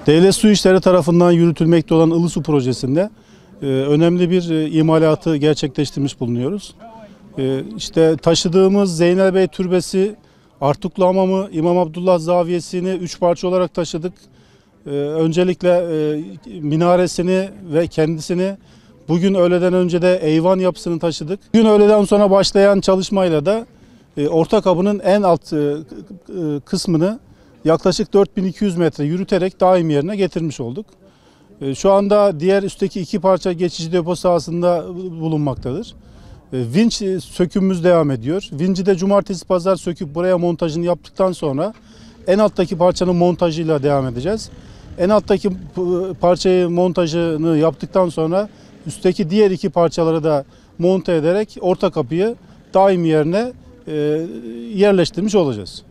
Devlet Su İşleri tarafından yürütülmekte olan Ilısu projesinde önemli bir imalatı gerçekleştirmiş bulunuyoruz. İşte taşıdığımız Zeynel Bey Türbesi, Artuklu Hamamı, İmam Abdullah Zaviyesi'ni 3 parça olarak taşıdık. Öncelikle minaresini ve kendisini, bugün öğleden önce de eyvan yapısını taşıdık. Bugün öğleden sonra başlayan çalışmayla da orta kapının en alt kısmını yaklaşık 4200 metre yürüterek daim yerine getirmiş olduk. Şu anda diğer üstteki 2 parça geçici depo sahasında bulunmaktadır. Vinç sökümümüz devam ediyor. Vinci de cumartesi pazar söküp buraya montajını yaptıktan sonra en alttaki parçanın montajıyla devam edeceğiz. En alttaki parçayı montajını yaptıktan sonra üstteki diğer 2 parçaları da monte ederek orta kapıyı daim yerine yerleştirmiş olacağız.